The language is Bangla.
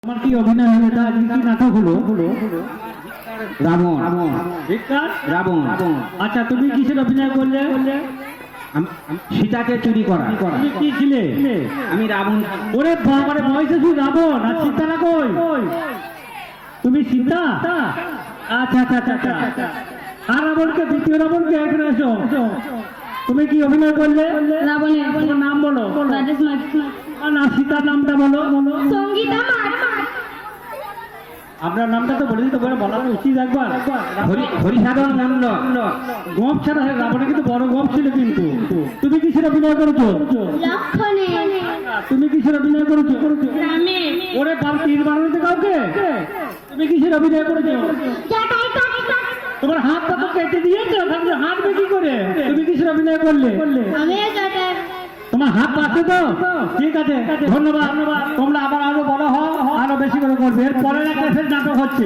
তোমার কি অভিনয় হলো? এটা কি নাটক হলো? রাবণ। রাবণ। আচ্ছা, তুমি কিসের অভিনয় করলে? সীতাকে চুরি করা। তুমি কি ছিলে? আমি রাবণ। ওরে বাবারে, বয়সে শুধু রাবণ আর সীতারা কই? তুমি সীতা? আচ্ছা আচ্ছা আচ্ছা আচ্ছা। আর রাবণকে, দ্বিতীয় রাবণকে এখানে এসো। তুমি কি অভিনয় করলে? রাবণের তোমার নাম বলো। না, সীতার নামটা বলো। সঙ্গীতা আপনার নামটা তো বলে দিতে পারে, বলা তো উচিত একবার। হরিসাধন মন্ডল। গপ ছাড়া রাবণে কিন্তু বড় গপ ছিল কিন্তু। তুমি কিসের অভিনয় করেছো? লক্ষণে তুমি কিসের অভিনয় করেছো? রামে ওরে বাবা, 3 বার হতে কাউকে। তুমি কিসের অভিনয় করেছো? তোমার হাতটা তো কেটে দিয়েছো, তাহলে হাঁটবে কি করে? তুমি কিসের অভিনয় করলে? আমি জটার তোমার হাত আছে তো? ঠিক আছে, ধন্যবাদ। তোমরা আবার আরো বড় হও, আরো বেশি করে করবে। এর পরের একটা নাটক হচ্ছে।